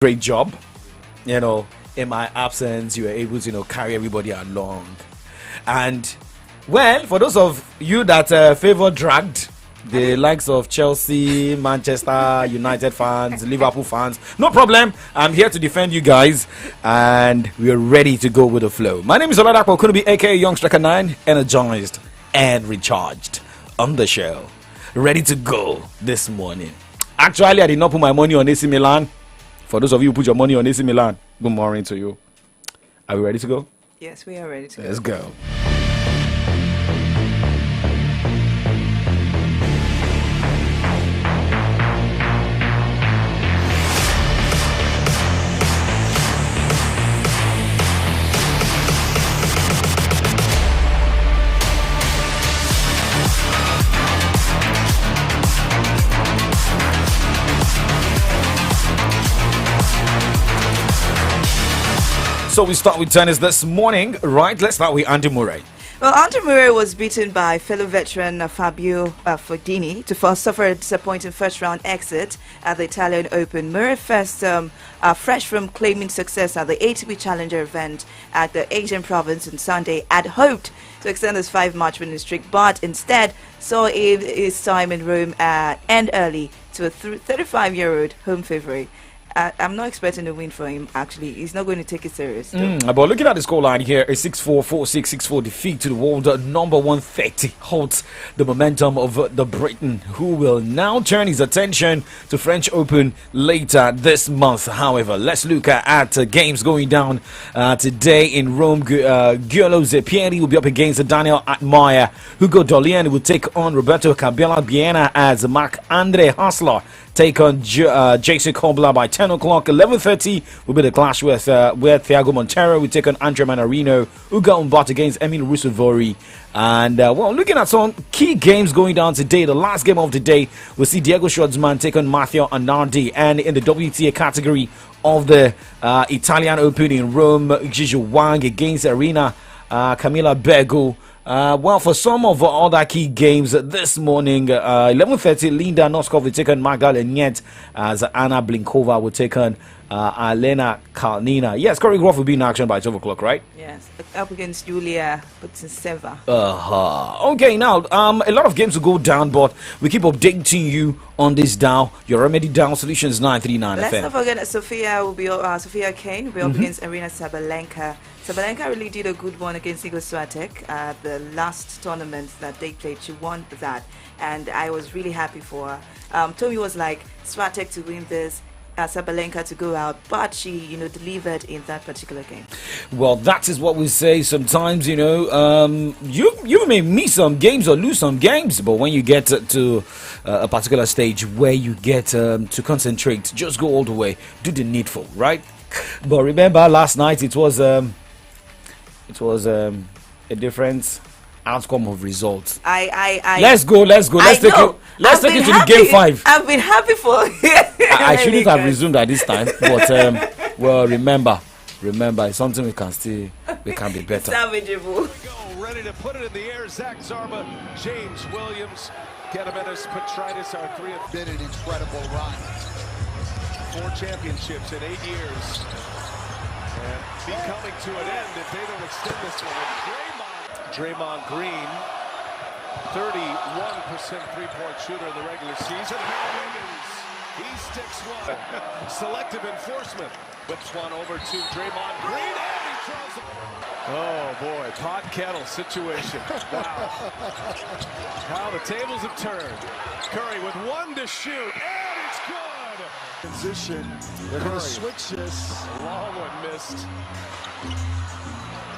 great job. In my absence, you were able to, carry everybody along. And, well, for those of you that favor dragged, the likes of Chelsea, Manchester United fans, Liverpool fans, no problem. I'm here to defend you guys, and we're ready to go with the flow. My name is Oladapo Kunubi, aka Young Striker 9, energized and recharged on the show. Ready to go this morning. Actually, I did not put my money on AC Milan. For those of you who put your money on AC Milan, good morning to you. Are we ready to go? Yes, we are ready to go. Let's go. So we start with tennis this morning, right? Let's start with Andy Murray. Well, Andy Murray was beaten by fellow veteran Fabio Fognini to suffer a disappointing first-round exit at the Italian Open. Murray first, fresh from claiming success at the ATP Challenger event at the Asian province on Sunday, had hoped to extend his 5-match winning streak, but instead saw his time in Rome end early to a 35-year-old home favorite. I'm not expecting a win for him, actually. He's not going to take it serious. But looking at the scoreline here, a 6-4, 4-6, 6-4 defeat to the world number 130 holds the momentum of the Briton, who will now turn his attention to French Open later this month. However, let's look at games going down today in Rome. Giulio Zepieri will be up against Daniel Admire. Hugo Dolian will take on Roberto Cabela Biena as Marc-Andre Hassler take on Jason Kobler by 10 o'clock. 11:30 will be the clash with where Thiago Montero will take on Andre Manarino. Uga Umbat against Emil Rusevori. And, looking at some key games going down today, the last game of the day, we'll see Diego Schwartzman take on Matteo Anardi. And in the WTA category of the Italian Open in Rome, Gigi Wang against Arena Camila Bego. For some of the other key games this morning, 11:30, Linda Noskov will take on Magda Leniet as Anna Blinkova will take on Elena Kalnina. Yes, Corey Groff will be in action by 12 o'clock, right? Yes, up against Julia Putintseva. Okay, now, a lot of games will go down, but we keep updating you on this dial. Your Remedy Dial Solutions 939 Let's FM. not forget that Sophia Kane will be up against Arena Sabalenka. Sabalenka really did a good one against Igor Swiatek at the last tournament that they played. She won that, and I was really happy for her. Tommy was like, Swiatek to win this, Sabalenka to go out, but she, delivered in that particular game. Well, that is what we say sometimes, you may miss some games or lose some games, but when you get to a particular stage where you get to concentrate, just go all the way, do the needful, right? But remember, last night it was a different outcome of results. Let's go. Let's take it to the game 5. I've been happy for. I shouldn't have resumed at this time, but remember, it's something we can be better. Savageable. Ready to put it in the air. Zach Zarba, James Williams, Gediminas Petritis, our 3 been an incredible run. 4 championships in 8 years. And be coming to an end if they don't extend this one. Draymond Green, 31% three-point shooter in the regular season. Wiggins, he sticks one. Selective enforcement. Whips one over to Draymond Green, and he draws it. Oh boy, pot kettle situation. Wow. How the tables have turned. Curry with 1 to shoot, and it's good. Position. They're going to switch this. Long one missed.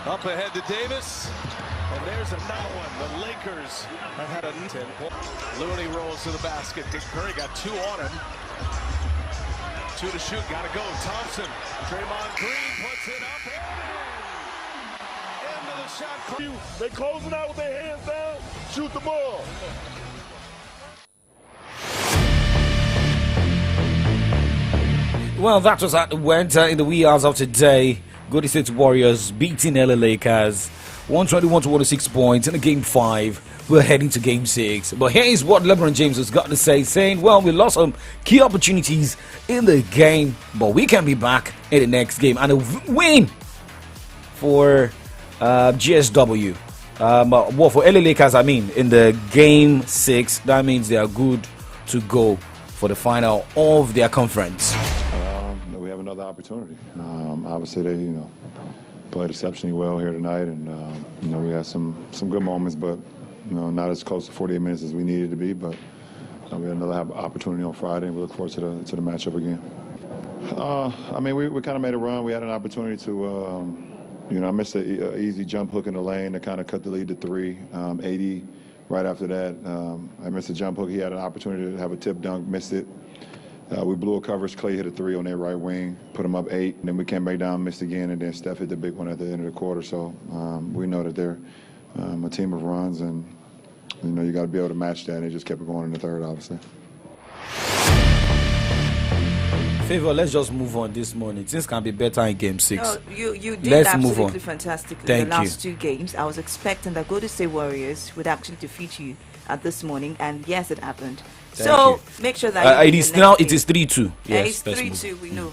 Up ahead to Davis. And there's another one. The Lakers have had a 10 point. Looney rolls to the basket. Curry got 2 on him. 2 to shoot. Got to go. Thompson. Draymond Green puts it up. Into the shot. They closing out with their hands down. Shoot the ball. Well, that was how it went in the wee hours of today. Golden State Warriors beating LA Lakers 121 to 106 points in the game 5. We're heading to game 6. But here is what LeBron James has got to say, saying, well, we lost some key opportunities in the game, but we can be back in the next game. And a win for GSW. Well, for LA Lakers, I mean, in the game 6, that means they are good to go for the final of their conference. We have another opportunity. Obviously, they, played exceptionally well here tonight, and we had some good moments, but not as close to 48 minutes as we needed to be. But we had another opportunity on Friday, and we look forward to the matchup again. We kind of made a run. We had an opportunity to, I missed an easy jump hook in the lane to kind of cut the lead to 3. 80 right after that. I missed a jump hook. He had an opportunity to have a tip dunk, missed it. We blew a coverage. Clay hit a 3 on their right wing, put him up 8. And then we came back down, missed again, and then Steph hit the big one at the end of the quarter. So we know that they're a team of runs, and you got to be able to match that. And they just kept it going in the third, obviously. Favor, let's just move on this morning. Things can be better in game 6. No, you did Let's move absolutely on. fantastically Thank in the last you. 2 games. I was expecting that Golden State Warriors would actually defeat you at this morning, and yes, it happened. Thank Make sure that it is now. It is 3-2. Yes, Yes, it's 3-2. We know.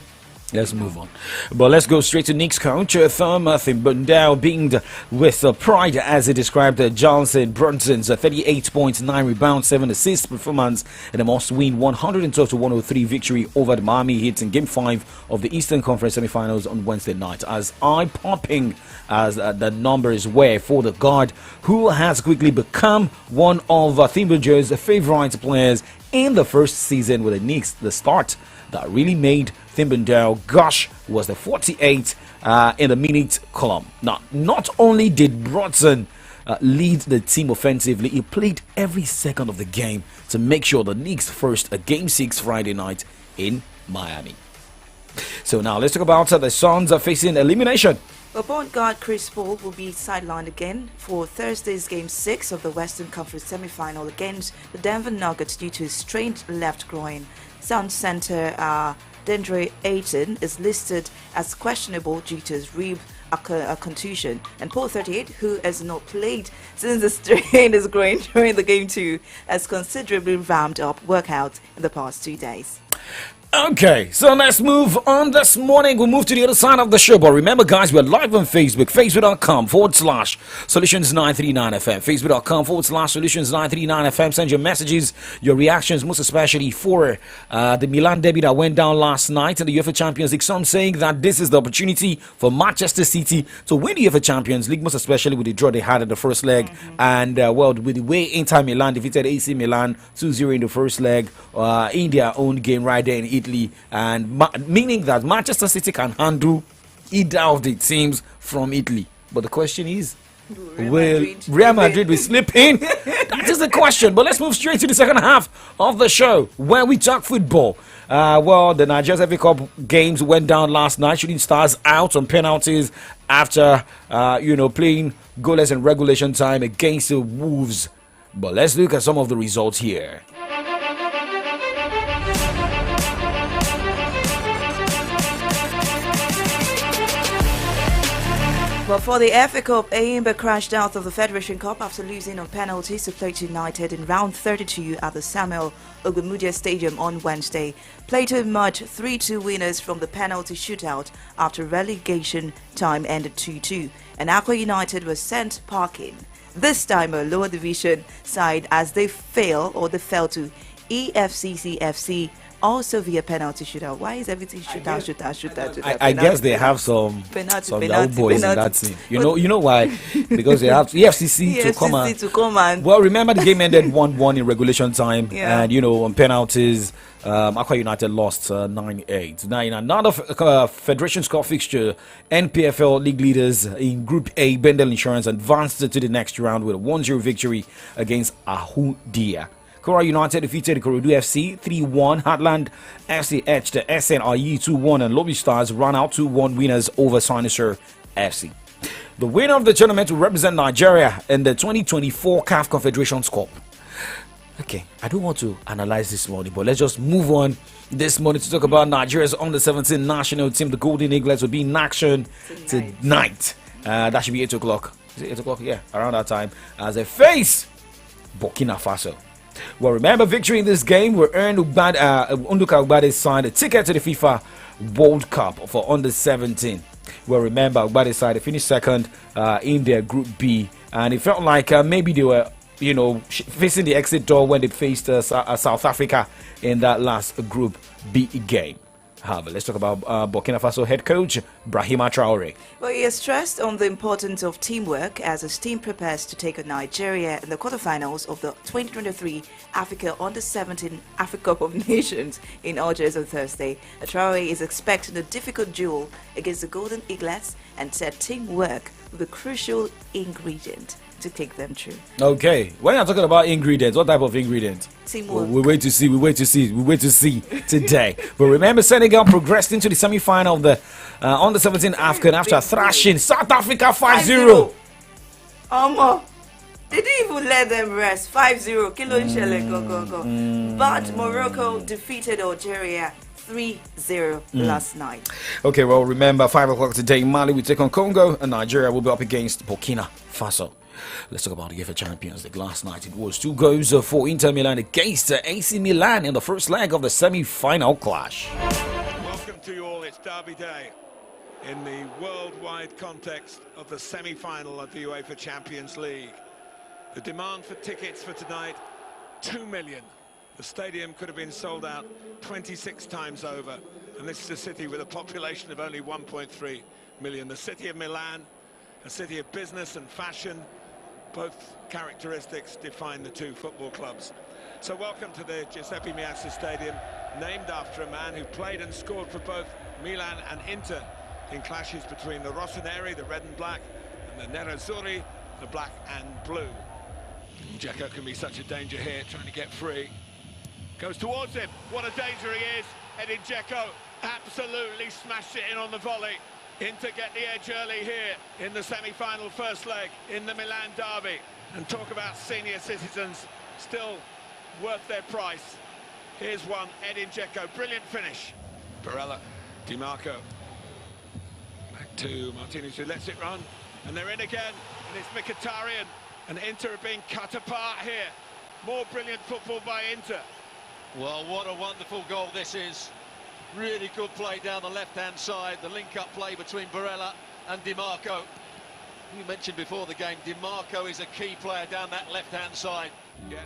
Let's move on. But let's go straight to Knicks coach Thimbundao being with pride as he described Johnson Brunson's 38 points, 9 rebounds, 7 assists performance in a must-win 112-103 victory over the Miami Heat in Game 5 of the Eastern Conference semifinals on Wednesday night. As eye-popping as the numbers were for the guard, who has quickly become one of Thimbundao's favorite players in the first season with the Knicks, the start that really made Thimbundao gush was the 48 in the minute column. Now, not only did Bronson lead the team offensively, he played every second of the game to make sure the Knicks first a Game 6 Friday night in Miami. So now let's talk about the Suns are facing elimination. Well, point guard Chris Paul will be sidelined again for Thursday's Game 6 of the Western Conference semifinal against the Denver Nuggets due to a strained left groin. Suns center Dendre Ayton is listed as questionable due to his rib contusion, and Paul 38, who has not played since the strain is groin during the Game 2, has considerably ramped up workouts in the past 2 days. Okay, so let's move on this morning. We'll move to the other side of the show. But remember, guys, we're live on Facebook, facebook.com/Solutions939FM, facebook.com/Solutions939FM. Send your messages, your reactions, most especially for the Milan derby that went down last night in the UEFA Champions League. Some saying that this is the opportunity for Manchester City to win the UEFA Champions League, most especially with the draw they had in the first leg. And, with the way Inter Milan defeated AC Milan 2-0 in the first leg in their own game right there in Italy. And meaning that Manchester City can handle either of the teams from Italy. But the question is, will Real Madrid be slipping? That is the question. But let's move straight to the second half of the show where we talk football. The Nigeria FA Cup games went down last night. Shooting Stars out on penalties after playing goalless in regulation time against the Wolves. But let's look at some of the results here. But for the FA Cup, Ayimba crashed out of the Federation Cup after losing on penalties to Plateau United in round 32 at the Samuel Ogbemudia Stadium on Wednesday. Plateau emerged 3-2 winners from the penalty shootout after relegation time ended 2-2, and Aqua United was sent parking. This time a lower division side as they fell to EFCC FC, also via penalty shootout. Why is everything shootout? I guess they have some penalty boys in that team. You know why? Because they have EFCC to come and. Well, remember the game ended 1-1 in regulation time, and on penalties, Aqua United lost 9-8. Now in another Federation's Cup fixture, NPFL league leaders in Group A, Bendel Insurance advanced to the next round with a 1-0 victory against Ahudia. Kora United defeated Korodu FC 3-1. Heartland FC edged the SNRE 2-1, and Lobby Stars ran out 2-1 winners over Sinosure FC. The winner of the tournament will represent Nigeria in the 2024 CAF Confederations Cup. Okay, I don't want to analyze this morning, but let's just move on this morning to talk about Nigeria's under-17 national team. The Golden Eaglets will be in action tonight. That should be 8 o'clock 8 o'clock, yeah, around that time, as they face Burkina Faso. Well, remember, victory in this game will earn Unduka Ugbade's side a ticket to the FIFA World Cup for under 17. Well, remember, Ugbade's side finished second in their Group B, and it felt like maybe they were, facing the exit door when they faced South Africa in that last Group B game. However, let's talk about Burkina Faso head coach Brahima Traore. Well, he has stressed on the importance of teamwork as his team prepares to take on Nigeria in the quarterfinals of the 2023 Africa Under-17 Africa Cup of Nations in Algiers on Thursday. Traore is expecting a difficult duel against the Golden Eaglets and said teamwork will be a crucial ingredient to take them through. Okay, when you're talking about ingredients, what type of ingredients? Teamwork. We wait to see today. But remember, Senegal progressed into the semi-final of the Under 17 African after thrashing South Africa 5-0. They didn't even let them rest. 5-0. Kilo Nshele, go. But Morocco defeated Algeria 3-0 last night. Okay, well, remember, 5 o'clock today, Mali will take on Congo, and Nigeria will be up against Burkina Faso. Let's talk about the UEFA Champions League. Last night, it was 2 goals for Inter Milan against AC Milan in the first leg of the semi-final clash. Welcome to you all. It's Derby Day in the worldwide context of the semi-final of the UEFA Champions League. The demand for tickets for tonight, 2 million. The stadium could have been sold out 26 times over. And this is a city with a population of only 1.3 million. The city of Milan, a city of business and fashion. Both characteristics define the two football clubs. So welcome to the Giuseppe Meazza Stadium, named after a man who played and scored for both Milan and Inter in clashes between the Rossoneri, the red and black, and the Nerazzurri, the black and blue. Dzeko can be such a danger here, trying to get free. Goes towards him. What a danger he is. Edin Dzeko absolutely smashed it in on the volley. Inter get the edge early here in the semi-final first leg in the Milan derby. And talk about senior citizens still worth their price. Here's one, Edin Dzeko, brilliant finish. Barella, Di Marco. Back to Martinez, who lets it run. And they're in again, and it's Mkhitaryan. And Inter are being cut apart here. More brilliant football by Inter. Well, what a wonderful goal this is. Really good play down the left-hand side, the link-up play between Barella and Di Marco. You mentioned before the game, Di Marco is a key player down that left-hand side. Yeah.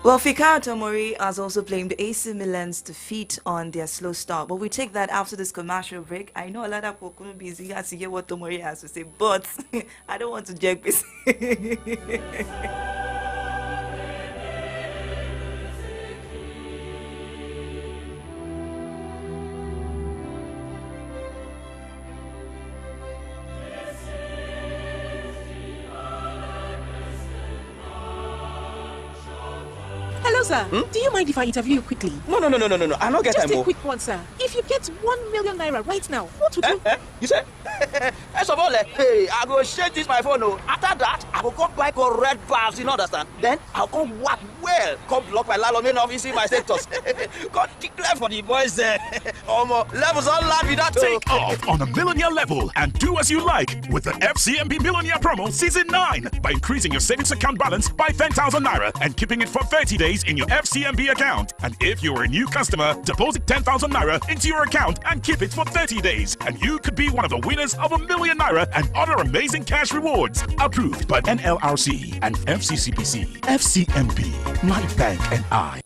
Well, Fikayo Tomori has also blamed AC Milan's defeat on their slow start. But we take that after this commercial break. I know a lot of people couldn't be easy to hear what Tomori has to say, but I don't want to jerk this. Hello, sir. Do you mind if I interview you quickly? No. I don't get Just time. a quick one, sir. If you get 1 million naira right now, what would you... You said? First of all, hey, I go share this my phone. After that, I will come buy red bars, you understand? Then I'll come work well. Come block my landlord office, see my status. God declare for the boys there. Levels all loud with that. Take off on a millionaire level and do as you like with the FCMB Millionaire Promo Season 9 by increasing your savings account balance by 10,000 naira and keeping it for 30 days in your FCMB account. And if you're a new customer, deposit 10,000 naira into your account and keep it for 30 days. And you could be one of the winners of $1 million naira and other amazing cash rewards. Approved by NLRC and FCCPC. FCMB, Life Bank and I.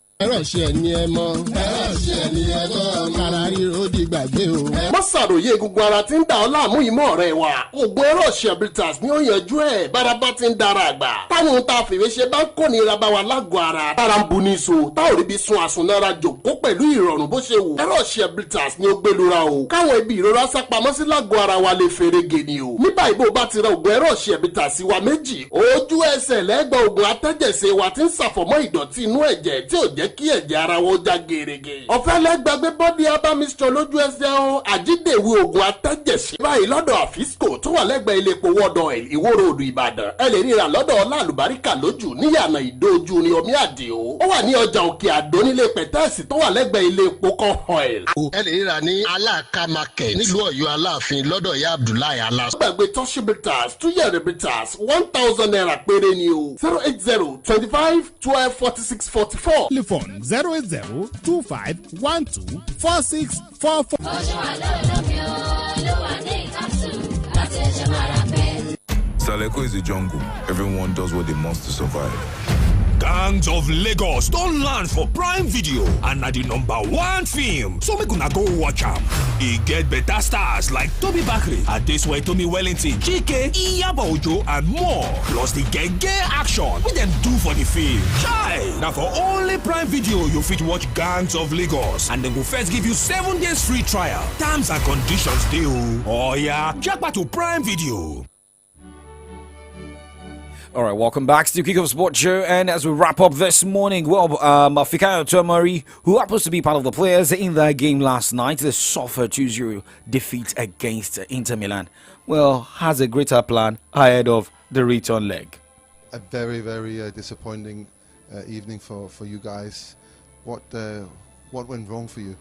má ṣàròyé egungun ara tí ń dà ọ́ láàmú ìmọ̀ ọ̀rẹ́ wa oògùn ẹ̀rọ̀ṣẹ̀ Britas ni ó yanjú ẹ̀ bárabá ti ń dára àgbà táwọn ohun tá a fìwé ṣe bá ń kó nira bá wa lágọ̀ọ́ ara tára ń bu ní so tá ò rí bí sun àsùnnára jòkó pẹ̀lú ìrọ̀rùn bó ṣe wù ẹ̀rọ̀ṣẹ̀ Britas ni ó gbẹlura o káwọn ibi ìrora sápamọ́ sí lágọ̀ọ́ ara wa lè ferege ni o ní báyìí bó bá ti ra oògùn ẹ̀rọ̀ṣẹ̀ Britas wa méjì ojú ẹsẹ̀ lẹ́gbẹ̀ẹ́ oògùn atẹ́jẹ̀ṣe wa ti ń ṣàfọ̀mọ́ ìdọ̀tí inú ẹ̀jẹ̀ tí ò jẹ́ kí ẹ̀jẹ̀ ara wọn já gerege. ọ̀fẹ́ lẹ́gbàgbé bọ́dí abá mixture lójú ẹsẹ̀ o àjídèwé oògùn atẹ́jẹ̀sí báyìí lọ́dọ̀ àfíìsìkò tó wà lẹ́gbẹ̀ẹ́ ilé epo World Oil Ìwó Road Ìbàdàn. ẹ lè ríra lọ́dọ̀ ọlá àlùbáríkà lójú níyànà ìdójú ní omi àdìo. ó wà ní ọjà òkè àdó nílé pẹ̀tẹ́ẹ̀sì tó wà lẹ́gbẹ̀ẹ́ ilé epo kan oil. ẹ lè ríra ní aláàká market nílùú Ọ̀yọ́ Aláàfin lọ́dọ̀ ìyá Abdullahi Alas. gbàgbé toshibitas tuyẹribitas 1000 naira péré ni o 080 25 12 46 44. Telephone 08025124644. Saleko is a jungle. Everyone does what they must to survive. Gangs of Lagos don't land for Prime Video and na the #1 film. So make una go watch am. E get better stars like Toby Bakri, Adeswai Tomi Wellington, Chike, Iyabo Ojo and more. Plus the genge action wey dem do for the film. Chai! Na for only Prime Video you fit watch Gangs of Lagos and dem go first give you 7 days free trial. Terms and conditions dey o. Oh yeah, check out to Prime Video. All right, welcome back to Kick Off Sports Show. And as we wrap up this morning, well, Fikayo Tomori, who happens to be part of the players in that game last night, the suffered 2-0 defeat against Inter Milan, well, has a greater plan ahead of the return leg. A very, very disappointing evening for you guys. What went wrong for you?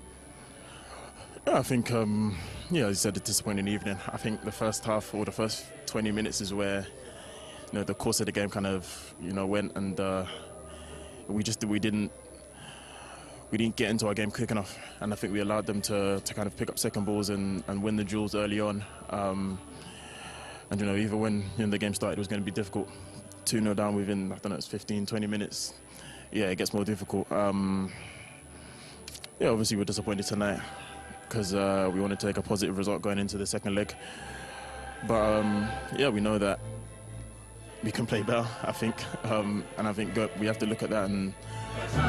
I think, as you said, a disappointing evening. I think the first half or the first 20 minutes is where the course of the game kind of went, and we didn't get into our game quick enough, and I think we allowed them to kind of pick up second balls and win the duels early on. And even when the game started, it was going to be difficult. 2-0 down within, I don't know, it's 15-20 minutes. Yeah, it gets more difficult. Obviously we're disappointed tonight because we wanted to take a positive result going into the second leg. But we know that we can play better, I think, and I think we have to look at that and say,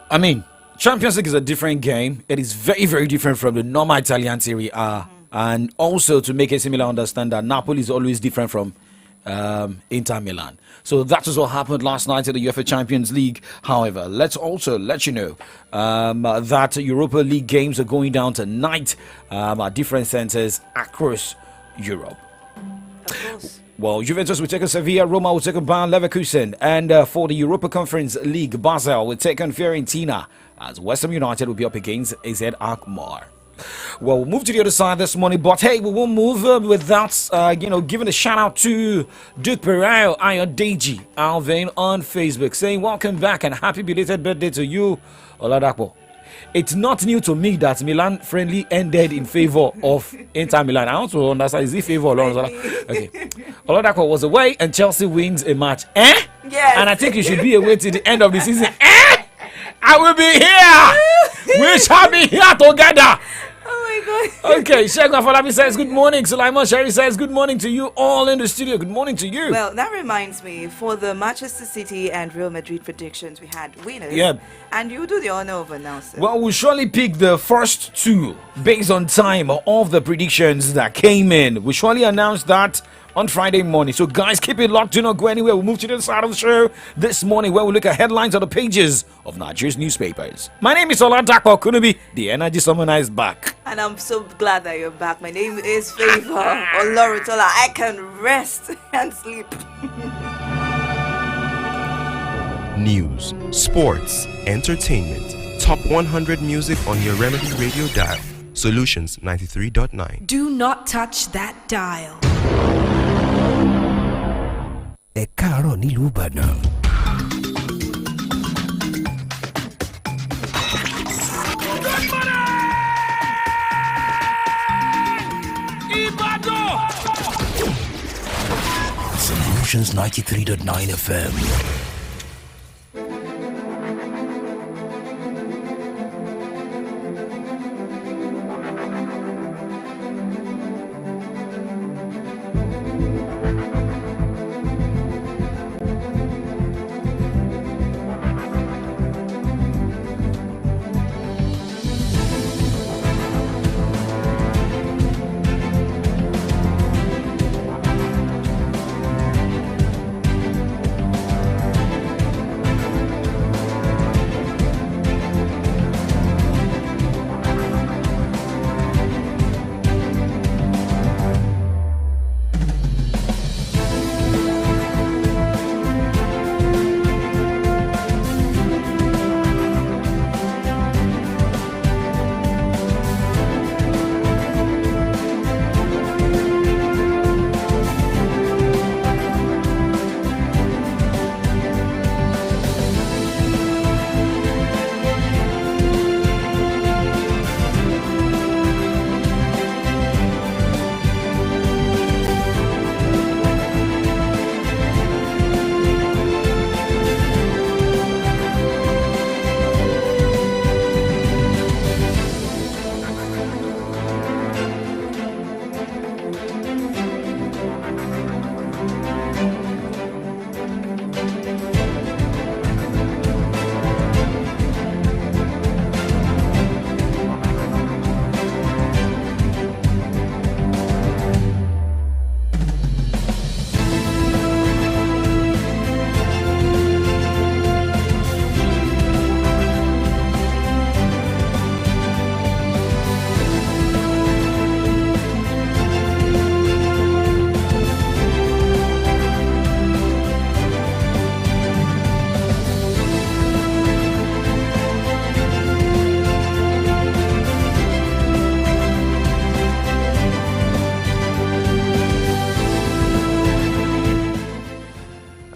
I mean, Champions League is a different game. It is very, very different from the normal Italian Serie A. And also to make AC Milan understand that Napoli is always different from Inter Milan. So that is what happened last night at the UEFA Champions League. However, let's also let you know that Europa League games are going down tonight at different centers across Europe. Well, Juventus will take on Sevilla, Roma will take on Bayern Leverkusen, and for the Europa Conference League, Basel will take on Fiorentina, as West Ham United will be up against AZ Alkmaar. Well, we'll move to the other side this morning, but hey, we won't move without, giving a shout out to Duke Pereiro Ayodeji Alvin on Facebook, saying welcome back and happy belated birthday to you, Oladapo. It's not new to me that Milan friendly ended in favor of Inter Milan. I want to understand, is it favor or okay. Oladapo was away and Chelsea wins a match. Yes. And I think you should be away till the end of the season. I will be here. We shall be here together. Oh my God. Okay, Shegun Afolabi says good morning. Sulaiman Sherry says good morning to you all in the studio. Good morning to you. Well, that reminds me, for the Manchester City and Real Madrid predictions, we had winners. Yeah. And you do the honor of announcing. Well, we'll surely pick the first two based on time of the predictions that came in. We'll surely announce that on Friday morning. So guys, keep it locked. Do not go anywhere. We'll move to the other side of the show this morning where we'll look at headlines on the pages of Nigeria's newspapers. My name is Oladapo Kunubi. The Energy Summoner is back. And I'm so glad that you're back. My name is Favor Olorotola. I can rest and sleep. News, sports, entertainment. Top 100 music on your Remedy Radio dial. Solutions 93.9. Do not touch that dial. Ẹ káàárọ̀ nílùú Ìbàdàn. Ìbàdàn! Solutions 93.9 FM.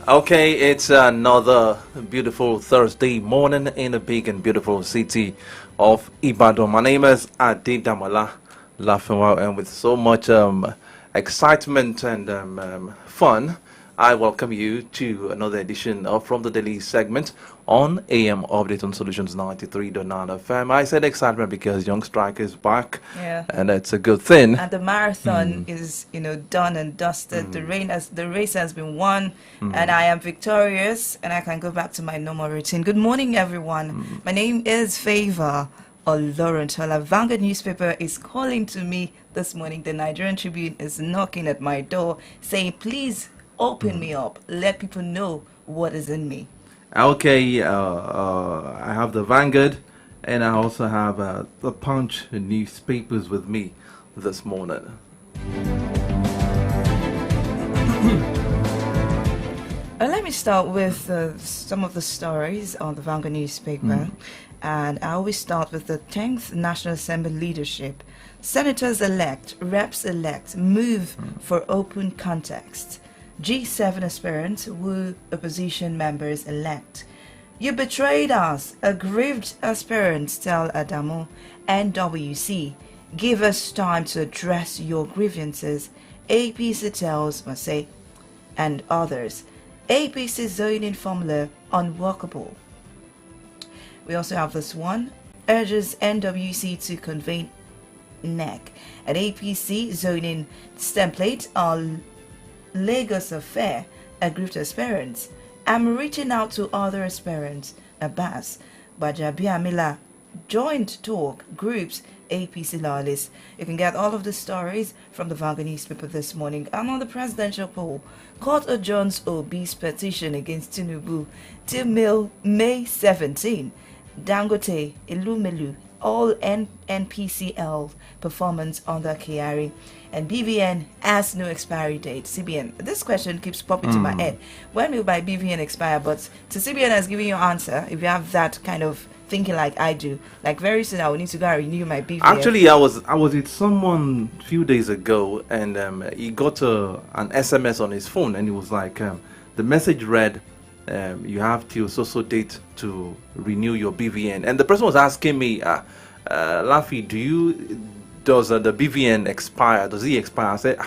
Okay, it's another beautiful Thursday morning in the big and beautiful city of Ibadan. My name is Adi Damala Lafenwa, and with so much excitement and fun, I welcome you to another edition of From the Daily segment on AM Update on Solutions 93.9 FM. I said excitement because Young Striker is back, and it's a good thing. And the marathon is, done and dusted. The race has been won, and I am victorious, and I can go back to my normal routine. Good morning, everyone. My name is Favor Olorontola. Vanguard newspaper is calling to me this morning. The Nigerian Tribune is knocking at my door, saying, "Please open me up. Let people know what is in me." Okay, I have the Vanguard, and I also have the Punch newspapers with me this morning. Let me start with some of the stories on the Vanguard newspaper. And I always start with the 10th National Assembly leadership. Senators-elect, reps-elect move for open context. G7 aspirants woo opposition members elect. "You betrayed us," aggrieved aspirants tell Adamu. NWC, "Give us time to address your grievances," APC tells Masay and others. APC zoning formula unworkable. We also have this one. Urges NWC to convene NEC. An APC zoning template on Lagos affair, aggrieved aspirants. "I'm reaching out to other aspirants." Abbas, Bajabiamila, joint talk, groups, APC loyalists. You can get all of the stories from the Vanguard newspaper this morning. And on the presidential poll, court adjourns Obi's petition against Tinubu till May 17. Dangote, Ilumelu, all NPCL performance under Kyari, and BVN has no expiry date. CBN, this question keeps popping to my head. When will my BVN expire? But to CBN has given you an answer. If you have that kind of thinking like I do, like very soon I will need to go and renew my BVN. Actually, I was with someone a few days ago, and he got an SMS on his phone, and it was like the message read, "You have till so date to renew your BVN." And the person was asking me, Laffy, does the BVN expire? Does it expire? I said,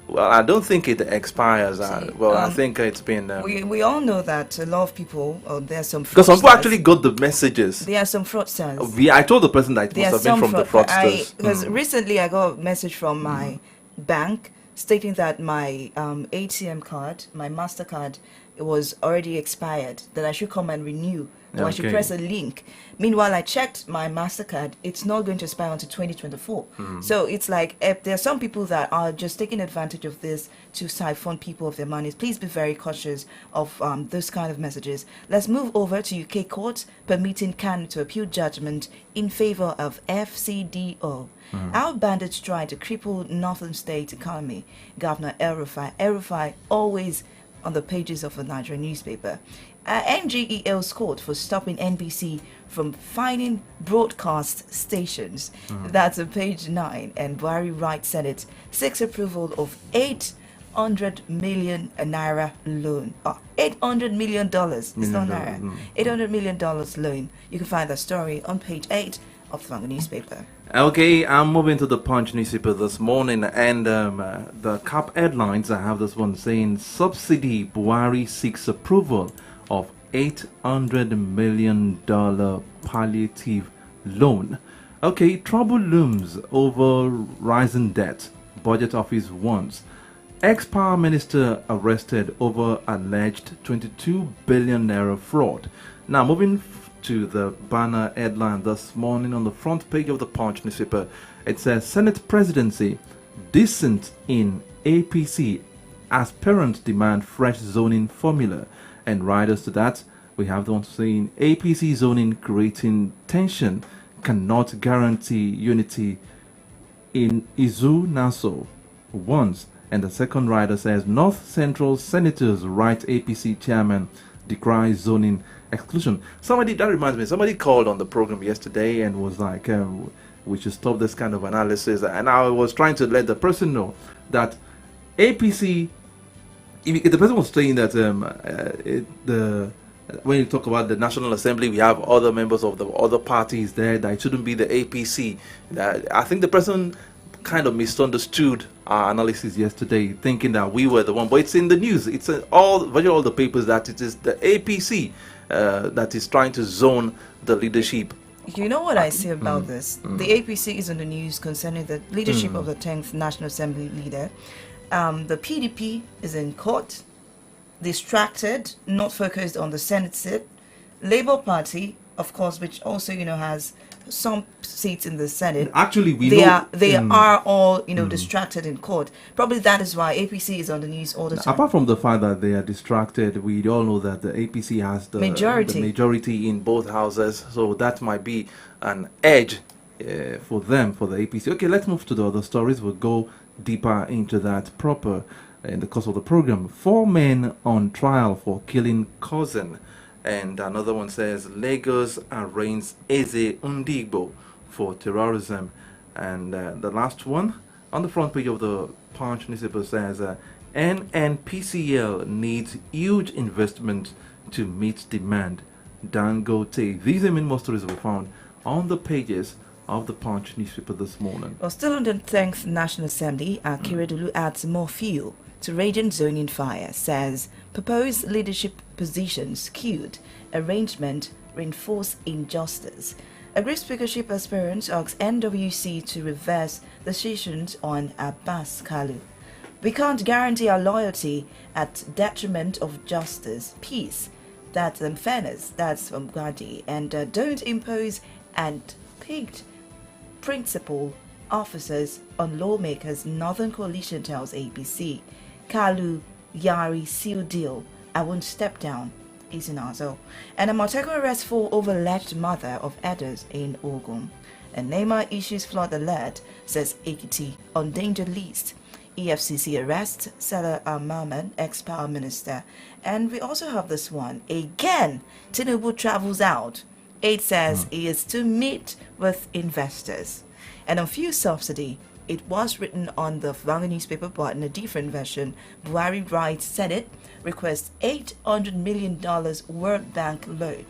well, I don't think it expires. I think it's been... we all know that a lot of people, there are some fraudsters. Because some people actually got the messages. There are some fraudsters. I told the person that it must have been from the fraudsters. Because recently I got a message from my bank stating that my ATM card, my MasterCard, it was already expired, that I should come and renew, or I should press a link. Meanwhile, I checked my MasterCard, it's not going to expire until 2024. So it's like, there are some people that are just taking advantage of this to siphon people of their monies. Please be very cautious of those kind of messages. Let's move over to UK courts permitting CAN to appeal judgment in favor of FCDO. Our bandits try to cripple Northern State economy. Governor El Rufai always on the pages of a Nigerian newspaper. NGEL scored for stopping NBC from fining broadcast stations. That's on page 9. And Buhari writes Senate seeks approval of 800 million naira loan. $800 million. It's not naira. $800 million loan. You can find that story on page 8 of the Vanguard newspaper. Okay, I'm moving to the Punch newspaper this morning, and the cap headlines, I have this one saying, "Subsidy, Buhari seeks approval of $800 million palliative loan." Okay, trouble looms over rising debt, Budget Office warns. Ex-power minister arrested over alleged 22 billion naira fraud. Now, moving to the banner headline this morning on the front page of the Punch newspaper, it says, Senate presidency, dissent in APC, aspirant demand fresh zoning formula. And riders to that, we have the one saying, APC zoning creating tension, cannot guarantee unity in Izu Naso once. And the second rider says, North Central senators write APC chairman decries zoning exclusion. That reminds me, somebody called on the program yesterday and was like, we should stop this kind of analysis. And I was trying to let the person know that APC the person was saying that when you talk about the National Assembly, we have other members of the other parties there, that it shouldn't be the APC. I think the person kind of misunderstood our analysis yesterday, thinking that we were the one. But it's in the news. It's virtually all the papers that it is the APC that is trying to zone the leadership. You know what I say about this? The APC is on the news concerning the leadership of the 10th National Assembly leader. The PDP is in court, distracted, not focused on the Senate seat. Labour Party, of course, which also has some seats in the Senate. Actually, they are all distracted in court. Probably that is why APC is on the news all the time. Apart from the fact that they are distracted, we all know that the APC has the majority in both houses, so that might be an edge for them, for the APC. Okay, let's move to the other stories. We'll go deeper into that proper in the course of the program. 4 men on trial for killing cousin. And another one says Lagos arraigns Eze Ndigbo for terrorism. And the last one on the front page of the Punch newspaper says NNPCL needs huge investment to meet demand. Dangote. These and many more stories were found on the pages of the Punch newspaper this morning. Well, still on the 10th National Assembly, Akeredolu adds more fuel to raging zoning fire, says proposed leadership positions skewed, arrangement reinforce injustice. A Greek speakership aspirant asks NWC to reverse decisions on Abbas Kalu. We can't guarantee our loyalty at detriment of justice, peace, that's fairness, that's from Gadi, and don't impose and picked principal officers on lawmakers, Northern Coalition tells ABC. Kalu, Yari, seal deal. I won't step down. Is in Azo. And a Montego arrest for alleged mother of Edos in Ogun. And Neymar issues flood alert, says Ekiti on danger list. EFCC arrests Salah Al-Mahman, ex-power minister. And we also have this one. Again, Tinubu travels out. It says he is to meet with investors. And on fuel subsidy, it was written on the Vanguard newspaper, but in a different version. Buhari writes, Senate requests $800 million World Bank loan.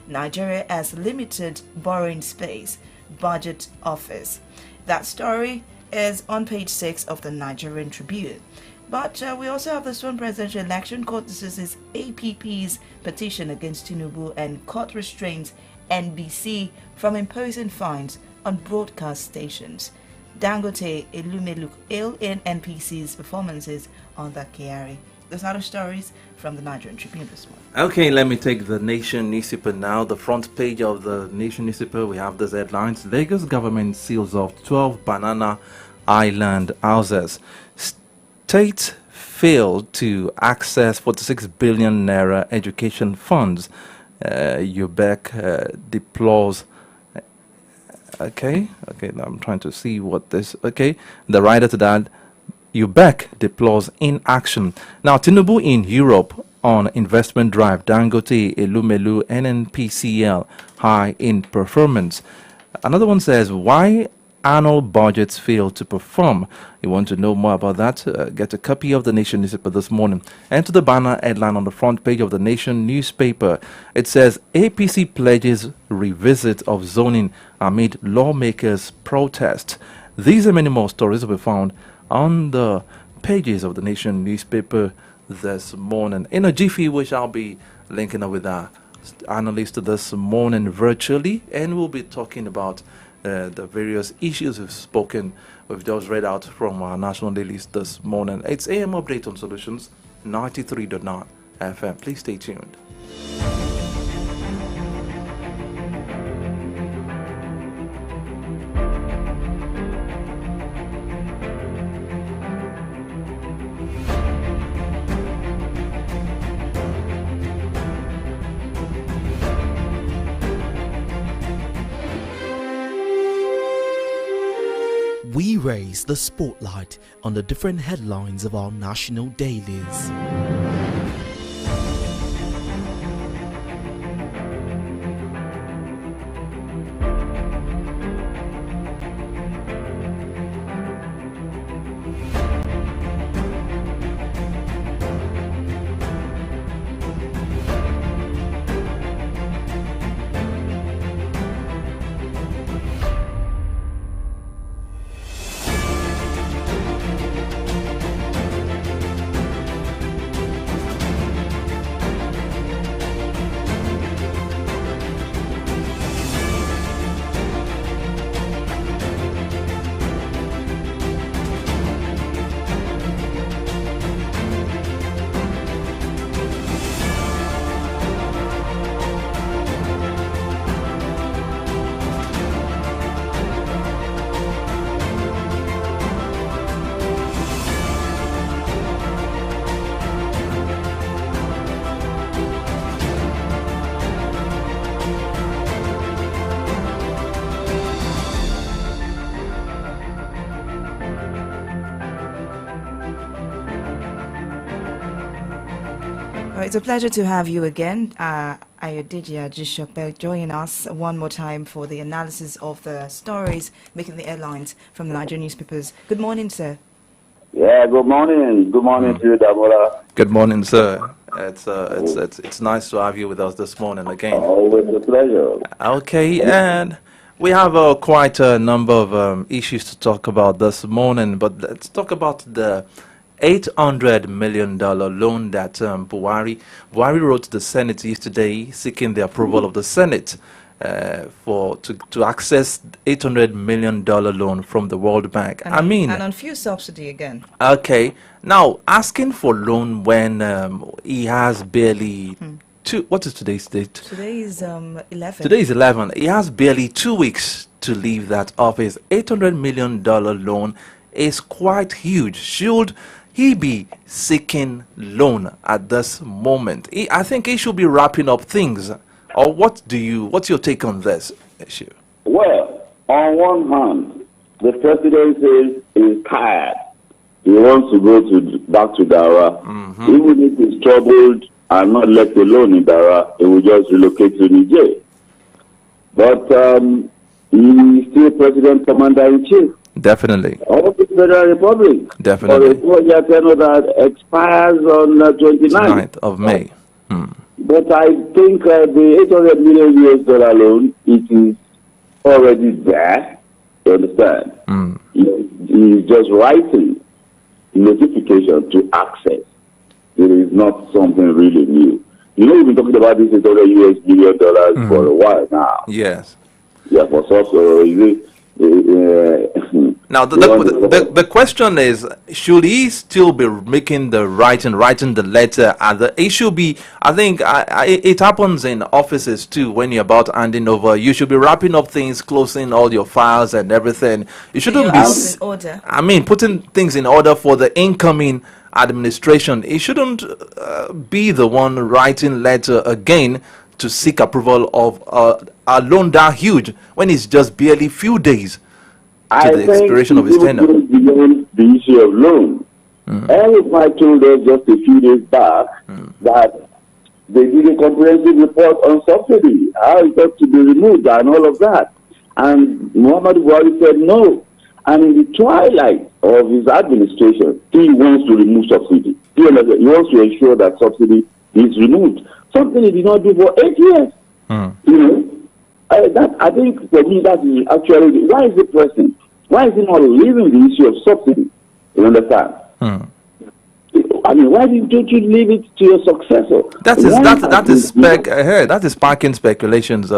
Nigeria has limited borrowing space. Budget office. That story is on page 6 of the Nigerian Tribune. But we also have this one: presidential election court dismisses APP's petition against Tinubu and court restrains NBC from imposing fines on broadcast stations. Dangote Elumelu hail NNPC's performances on the Kiari. Those are the stories from the Nigerian Tribune this morning. Okay, let me take the Nation newspaper now. The front page of the Nation newspaper, we have these headlines. Lagos government seals off 12 banana island houses. State failed to access 46 billion naira education funds. UBEC deplores. Okay, I'm trying to see what this. Okay, the writer to that, UBEC deplores inaction. Now, Tinubu in Europe on investment drive. Dangote, Elumelu, NNPCL high in performance. Another one says, why annual budgets fail to perform? You want to know more about that? Get a copy of the Nation newspaper this morning. Enter the banner headline on the front page of the Nation newspaper. It says, APC pledges revisit of zoning amid lawmakers' protest. These and many more stories will be found on the pages of the Nation newspaper this morning. In a jiffy, we shall be linking up with our analyst this morning virtually, and we'll be talking about the various issues we've just read out from our national dailies this morning. It's AM Update on Solutions 93.9 FM. Please stay tuned. We raise the spotlight on the different headlines of our national dailies. Well, it's a pleasure to have you again, Ayodija Jishope, joining us one more time for the analysis of the stories making the headlines from the Nigerian newspapers. Good morning, sir. Yeah, good morning. Good morning to you, Damola. Good morning, sir. It's nice to have you with us this morning again. Always a pleasure. Okay, and we have quite a number of issues to talk about this morning, but let's talk about the $800 million loan that Buhari wrote to the Senate yesterday, seeking the approval of the Senate to access $800 million loan from the World Bank. And on fuel subsidy again. Okay, now asking for loan when he has barely what is today's date? Today is 11. Today is 11. He has barely 2 weeks to leave that office. $800 million loan is quite huge. Should he be seeking loan at this moment? I think he should be wrapping up things. Or what's your take on this issue? Well, on one hand, the president says he's tired. He wants to go back to Dara. Even if he's troubled and not left alone in Dara, he will just relocate to Niger. But he's still President Commander-in-Chief. Definitely. Of the Federal Republic. Definitely. For a 4-year tenure that expires on 29th of May. But I think the $800 million US loan, it is already there. You understand? He is just writing notification to access. It is not something really new. You know, we've been talking about this $800 million for a while now. Yes. Yeah, for so is it? Now the question is, should he still be making the writing the letter, and it should be, I think it happens in offices too. When you're about handing over, you should be wrapping up things, closing all your files and everything. You shouldn't be in order. I mean, putting things in order for the incoming administration. It shouldn't be the one writing letter again to seek approval of a loan that huge when it's just barely few days to the expiration of his tenure. Beyond the issue of loan. I told us just a few days back that they did a comprehensive report on subsidy, how it got to be removed and all of that. And Muhammadu Buhari said no. And in the twilight of his administration, he wants to remove subsidy. He wants to ensure that subsidy is removed. Something he did not do for 8 years. You know, I think for me that is actually why is it pressing? Why is he not leaving the issue of subsidy? You understand? I mean, why don't you leave it to your successor? That is sparking speculations,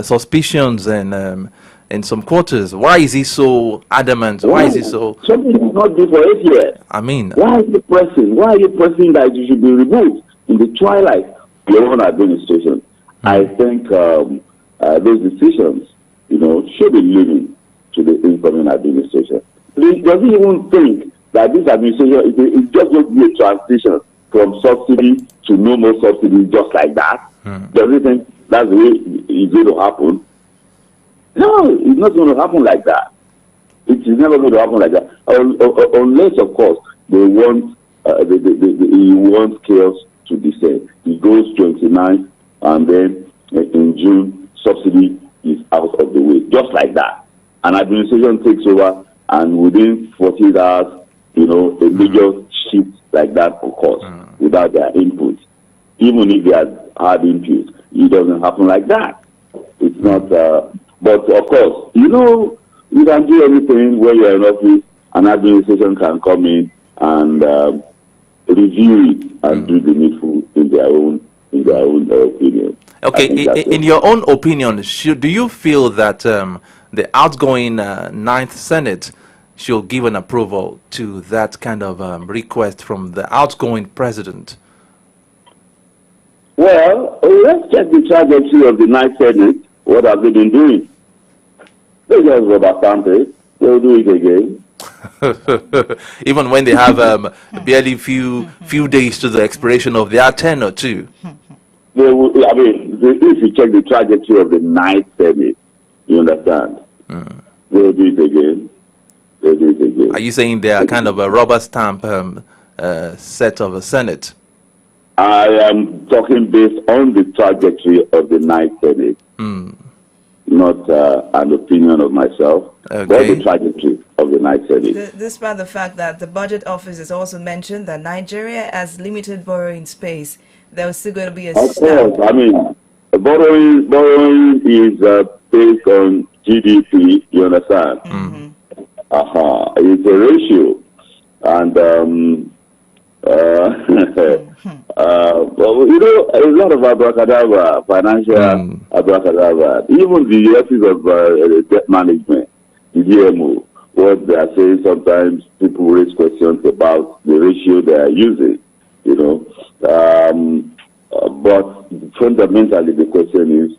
suspicions, and in some quarters. Why is he so adamant? Why is he so? Something is not due for 8 years. I mean, why is he pressing? Why are you pressing that you should be removed in the twilight of your own administration? I think those decisions, you know, should be leaving to the incoming administration. Does he even think that this administration is just going to be a transition from subsidy to no more subsidy just like that? Does he think that's the way it's going to happen? No, it's not going to happen like that. It is never going to happen like that. Unless, of course, they want he wants chaos to descend. He goes 29, and then in June, subsidy is out of the way, just like that. An administration takes over, and within 48 hours, you know, a major shift like that occurs without their input. Even if they had hard input, it doesn't happen like that. It's not. But of course, you know, you can do anything when you're in office. An administration can come in and review it and do the needful in their own opinion. Okay, in your own opinion, do you feel that the outgoing Ninth Senate should give an approval to that kind of request from the outgoing president? Well, let's check the trajectory of the Ninth Senate. What have they been doing? They just rubber stamp it. They'll do it again. Even when they have barely few days to the expiration of their tenure too. They will, I mean, if you check the trajectory of the Ninth Senate, you understand? They'll do it again. They'll do it again. Are you saying they are kind of a rubber stamp set of a Senate? I am talking based on the trajectory of the ninth Senate, not an opinion of myself, but the trajectory of the ninth Senate. Despite the fact that the budget office has also mentioned that Nigeria has limited borrowing space, there was still going to be a Of course, I mean, borrowing is based on GDP, you understand? It's a ratio. And, well, you know, a lot of abracadabra, financial abracadabra, even the office of debt management, the DMO, what they are saying, sometimes people raise questions about the ratio they are using, you know. But fundamentally, the question is,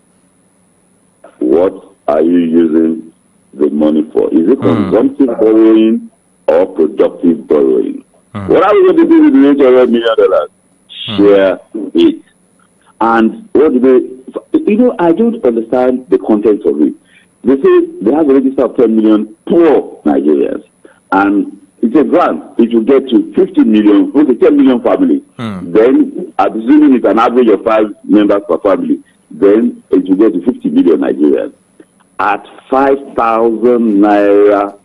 what are you using the money for? Is it consumptive borrowing or productive borrowing? What are we going to do with the $800 million? Share it. And what do they, you know, I don't understand the content of it. They say they have a register of 10 million poor Nigerians. And it's a grant. It will get to 50 million, with a 10 million family. Then, assuming it's an average of 5 members per family, then it will get to 50 million Nigerians. At 5,000 naira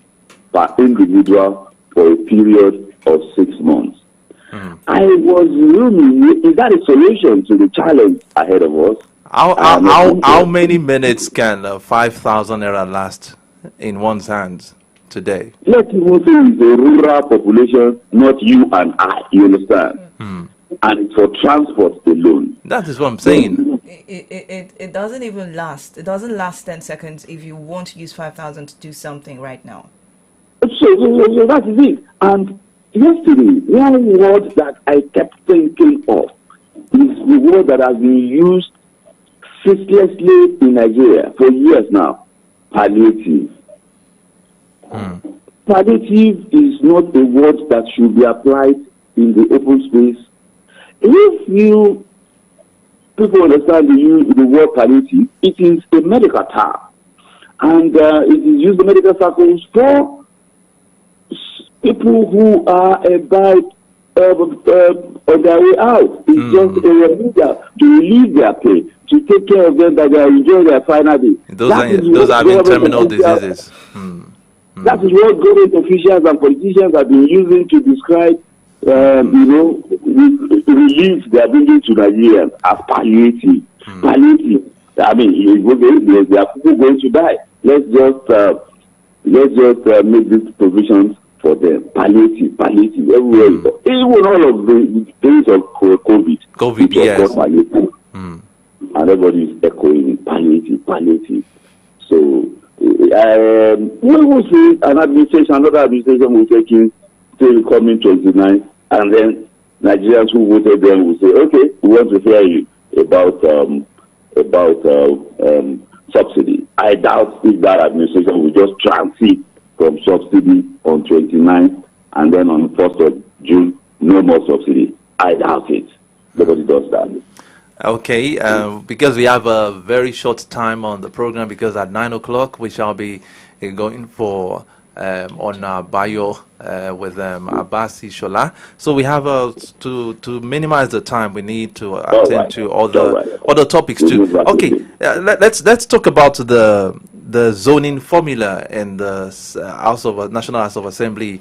per individual for a period of 6 months. I was really, is that a solution to the challenge ahead of us? How many minutes can 5,000 naira last in one's hands today? Let's even say it's a rural population, not you and I, you understand? And for transport alone. That is what I'm saying. It doesn't even last. It doesn't last 10 seconds if you want to use 5,000 to do something right now. So that is it. And yesterday, one word that I kept thinking of is the word that has been used ceaselessly in Nigeria for years now: palliative. Palliative is not a word that should be applied in the open space. If people understand the word palliative, it is a medical term, and it is used in medical circles for people who are about on their way out. It's just a reminder to relieve their pain, to take care of them, that they enjoy their final day. Those are having terminal diseases. That is what government officials and politicians have been using to describe, relief they are bringing to Nigerians as palliative. Palliative. I mean, there are people going to die. Let's just make these provisions for them. Palliative everywhere. Even all of the days of COVID, yes. Palliative. And everybody is echoing palliative. So, we will see another administration will take in till coming 29, and then Nigerians who voted them will say, okay, we want to hear you about subsidy. I doubt if that administration will just transit from subsidy on 29th, and then on 1st of June, no more subsidy. I doubt it. Nobody does that. Okay, because we have a very short time on the program, because at 9 o'clock we shall be going for on our bio with Abasi Shola. So we have to minimize the time. We need to attend to other topics too. Okay, let's talk about the zoning formula in the National House of Assembly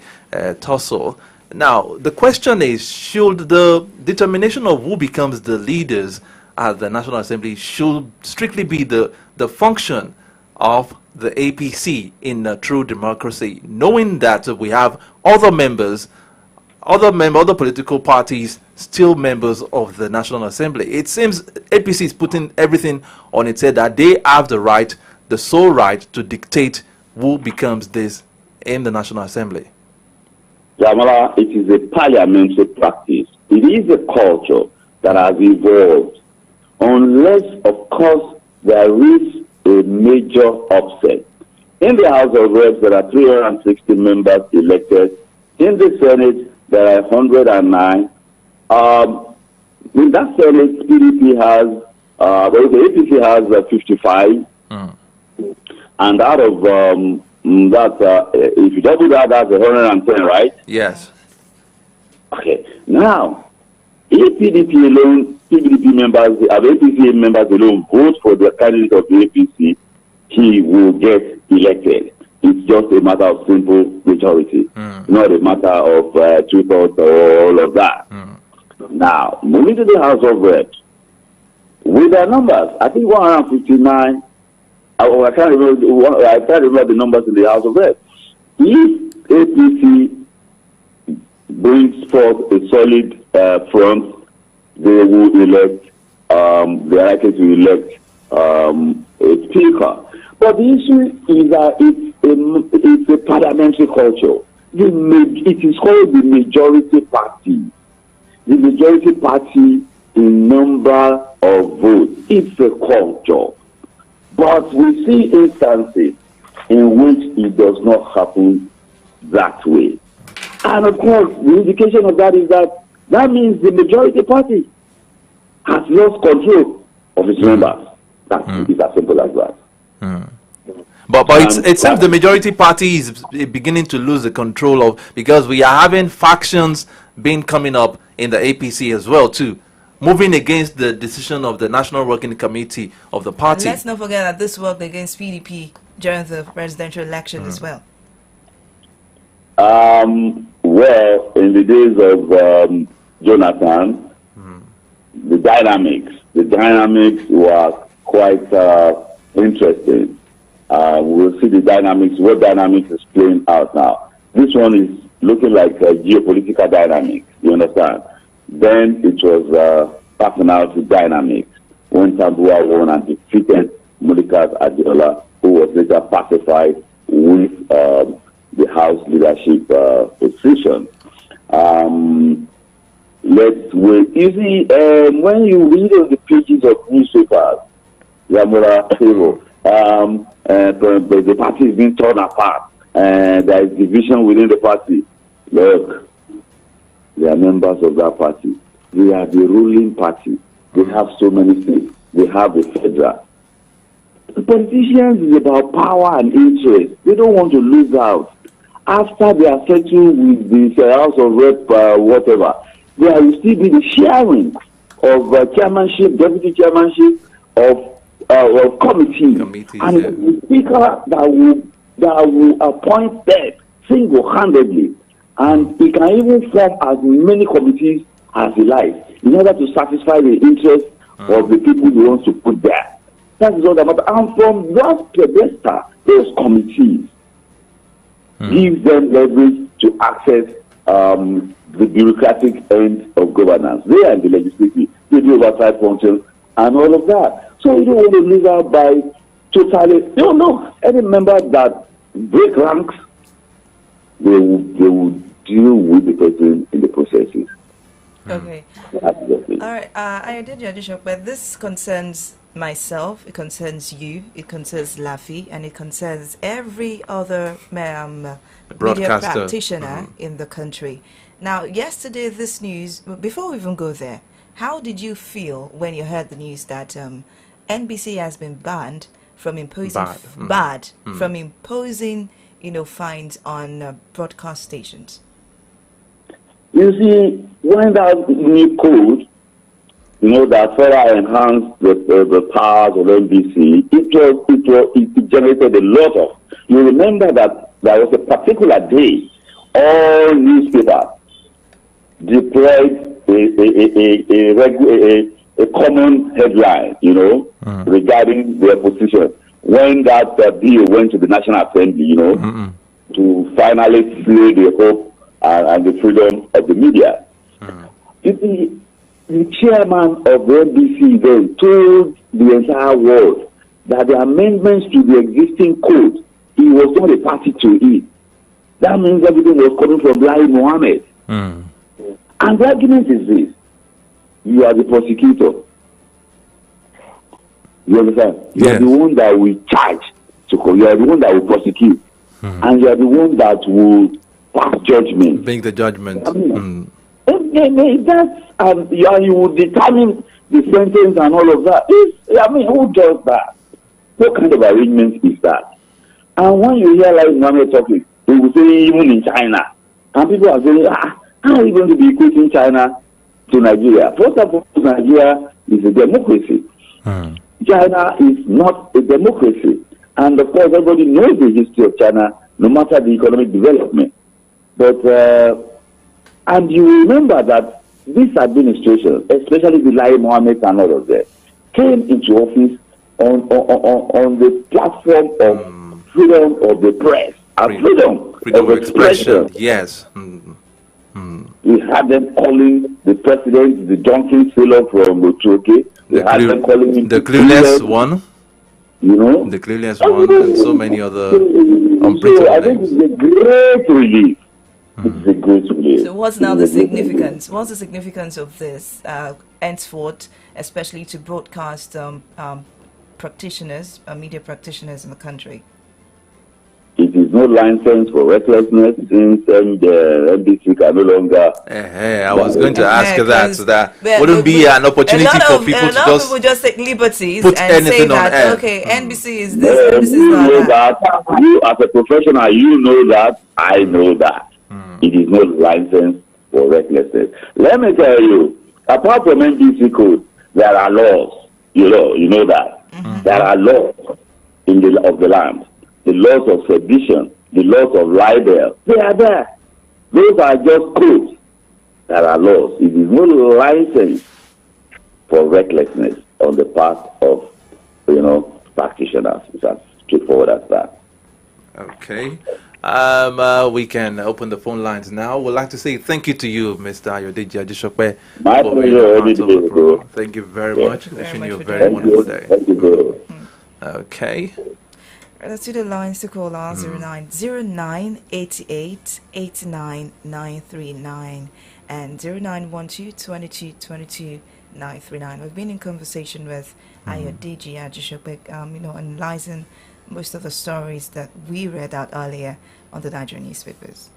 tussle. Now, the question is, should the determination of who becomes the leaders at the National Assembly should strictly be the function of the APC in a true democracy, knowing that we have other political parties still members of the National Assembly? It seems APC is putting everything on its head, that they have the right, the sole right, to dictate who becomes this in the National Assembly. Jamala, it is a parliamentary practice. It is a culture that has evolved. Unless, of course, there is a major upset. In the House of Reps, there are 360 members elected. In the Senate, there are 109. In that Senate, PDP has, the APC has 55. And out of if you double that, that's 110, right? Yes. Okay. Now, If PDP members, APC members alone vote for the candidate of the APC, he will get elected. It's just a matter of simple majority, not a matter of two-thirds or all of that. Now, moving to the House of Reps, with their numbers, I think 159, I can't remember the numbers in the House of Reps. If APC brings forth a solid front, they will elect, they are likely to elect a speaker. But the issue is that it's a parliamentary culture. It is called the majority party. The majority party in number of votes. It's a culture. But we see instances in which it does not happen that way. And of course, the indication of that is that means the majority party has lost control of its members. It's as simple as that. But it seems the majority party is beginning to lose the control of, because we are having factions coming up in the APC as well too, moving against the decision of the National Working Committee of the party. And let's not forget that this worked against PDP during the presidential election as well. Well, in the days of Jonathan, the dynamics were quite interesting. We'll see what dynamics is playing out now. This one is looking like a geopolitical dynamics, you understand? Then it was personality dynamics when Tambuwa won and defeated Mulikat Adiola, who was later pacified with the House leadership position. Let's wait. You see, when you read on the pages of newspapers, Yamura Hero, the party is being torn apart, and there is division within the party. Look, they are members of that party. They are the ruling party. They have so many things. They have the federal. The politicians is about power and interest. They don't want to lose out. After they are settled with the House of Rep, whatever, there will still be the sharing of chairmanship, deputy chairmanship of committees, and the speaker that will appoint them single-handedly, and he can even form as many committees as he likes in order to satisfy the interests of the people he wants to put there. That is all that matters. And from that pedestal, those committees give them leverage to access the bureaucratic end of governance. They are in the legislative, they do oversight functions and all of that. So you don't want to lose out by totally. You don't know any member that break ranks, they will deal with the person in the processes. Okay. All right. I did your addition, but this concerns myself, it concerns you, it concerns Laffy, and it concerns every other media practitioner in the country. Now, yesterday, this news, before we even go there, how did you feel when you heard the news that NBC has been banned from imposing from imposing, fines on broadcast stations? You see, when that new code, that further enhanced the powers of NBC, it generated a lot of. You remember that there was a particular day, all newspapers deployed a common headline, regarding their position. When that bill went to the National Assembly, to finally slay the hope and the freedom of the media. The chairman of the NBC then told the entire world that the amendments to the existing code, he was not a party to it. That means everything was coming from Lai Mohammed. And the argument is this: you are the prosecutor. You understand? You are the one that will charge. You are the one that will prosecute. And you are the one that will pass judgment. Make the judgment. You will determine the sentence and all of that. Who does that? What kind of arrangement is that? And when you hear like Mohammed talking, they will say even in China. And people are saying, how are you going to be equating China to Nigeria. First of all, Nigeria is a democracy. China is not a democracy. And of course, everybody knows the history of China, no matter the economic development. But, and you remember that this administration, especially the Lai Mohammed and all of them, came into office on the platform of freedom of the press and freedom of expression. Yes. We had them calling the president the donkey sailor from Bochoke. We had them calling him the clueless one. You know? The clueless one and so many other unprintable So I think it's a great relief. It's a great relief. So what's now the significance? What's the significance of this henceforth, especially to broadcast practitioners, media practitioners in the country? It is no license for recklessness since the NBC can no longer. I was going to ask that wouldn't be an opportunity for people to just. A lot of people just take liberties put and say anything on that air. okay, NBC is this, NBC is You know that. that. You as a professional, you know that. I know that. It is no license for recklessness. Let me tell you, apart from NBC code, there are laws. You know that. There are laws of the land. The laws of sedition, the laws of libel, they are there. Those are just codes. There are laws. It is no license for recklessness on the part of, practitioners. It's as straightforward as that. Okay. We can open the phone lines now. We'd like to say thank you to you, Mr. Ayodeji Ajisope. My pleasure. Thank you very much. Wishing you a very wonderful day. Thank you, bro. Okay. Let's do the lines to call our 0988 89 939 and 0912 22 22 939. We've been in conversation with Ayodeji Ajisope, analyzing most of the stories that we read out earlier on the Nigerian newspapers.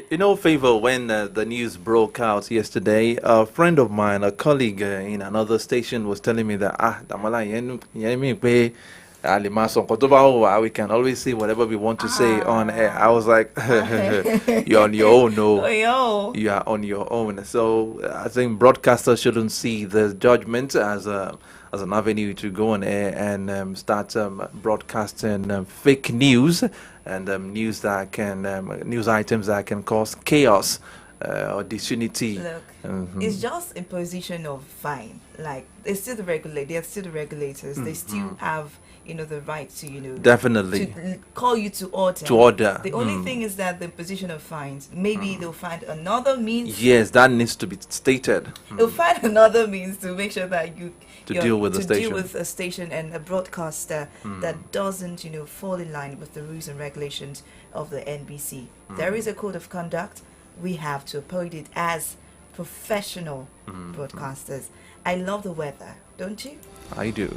In all favor, when the news broke out yesterday, a friend of mine, a colleague in another station, was telling me that we can always say whatever we want to say on air. I was like, you're on your own, no. You are on your own. So I think broadcasters shouldn't see the judgment as an avenue to go on air and start broadcasting fake news and news that can news items that can cause chaos or disunity. Look, it's just imposition of fine. Like they're still the regulators. They still have the right to definitely to call you to order. The only thing is that the imposition of fines. Maybe they'll find another means. Yes, that needs to be stated. They'll find another means to make sure that deal with a station and a broadcaster that doesn't fall in line with the rules and regulations of the NBC. There is a code of conduct. We have to uphold it as professional broadcasters. I love the weather, don't you? I do.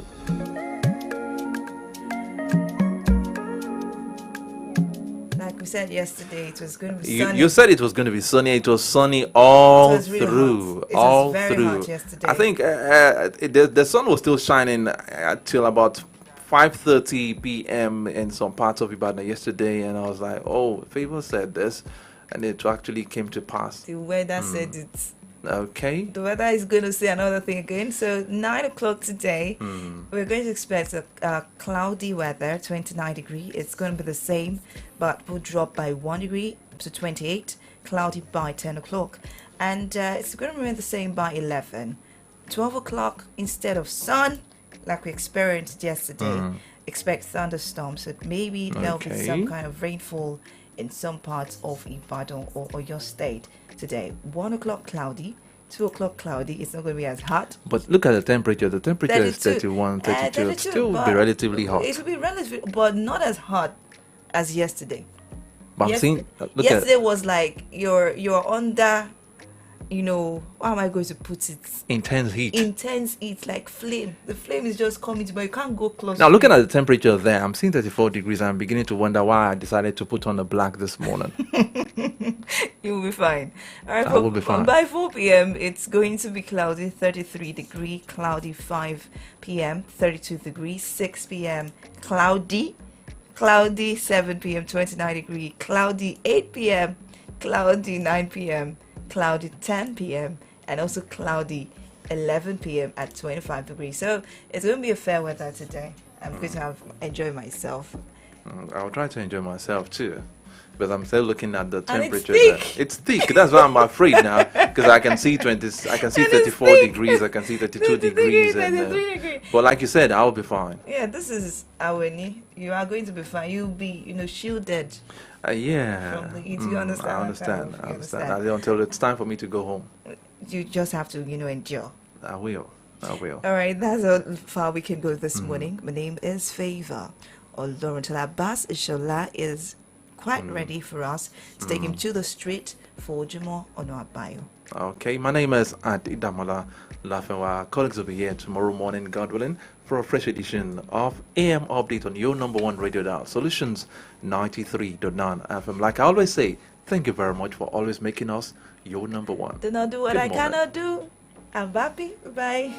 Like we said yesterday it was going to be sunny. You said it was going to be sunny. It was sunny all really through. Hot. It all was very through. hot yesterday. I think the sun was still shining till about 5:30 p.m. in some parts of Ibadan yesterday, and I was like, "Oh, Favor said this," and it actually came to pass. The weather said it. Okay. The weather is going to say another thing again. So 9 o'clock today, we're going to expect a cloudy weather, 29 degrees. It's going to be the same, but will drop by 1 degree to 28. Cloudy by 10 o'clock, and it's going to remain the same by 11. 12 o'clock, instead of sun, like we experienced yesterday, expect thunderstorms. So maybe there'll be some kind of rainfall in some parts of Ibadan or your state today. 1 o'clock cloudy, 2 o'clock cloudy. It's not going to be as hot. But look at the temperature. The temperature 32. is 31, 32. 32, It still will be relatively hot. It will be relatively, but not as hot as yesterday. But I'm seeing, yesterday was like you're under, how am I going to put it? Intense heat. Intense heat, like flame. The flame is just coming to, but you can't go close. Now, looking at the temperature there, I'm seeing 34 degrees. I'm beginning to wonder why I decided to put on the black this morning. You'll be fine. All right, I will be fine. By 4 p.m., it's going to be cloudy, 33 degrees, cloudy 5 p.m., 32 degrees, 6 p.m., cloudy 7 p.m., 29 degrees, cloudy 8 p.m., cloudy 9 p.m., cloudy 10 p.m., and also cloudy 11 p.m. at 25 degrees. So it's going to be a fair weather today. I'm going to enjoy myself. I'll try to enjoy myself too, but I'm still looking at the temperature. It's thick. That's why I'm afraid now, because I can see 34 degrees. I can see 32 degrees. But like you said, I'll be fine. Yeah, this is Aweni. You are going to be fine. You'll be, shielded. Yeah. From the heat. You understand? I understand. Until it's time for me to go home. You just have to, endure. I will. All right, that's how far we can go this morning. My name is Favor. Oloruntola Abbas Ishola is quite ready for us to take him to the street for Jimo Onoabayo. Okay, my name is Adi Damola Lafenwa. Colleagues will be here tomorrow morning, God willing, for a fresh edition of AM Update on your number one radio dial, Solutions 93.9 FM. Like I always say, thank you very much for always making us your number one. Do not do what I cannot do. I'm happy. Bye.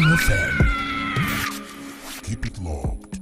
FM. Keep it locked.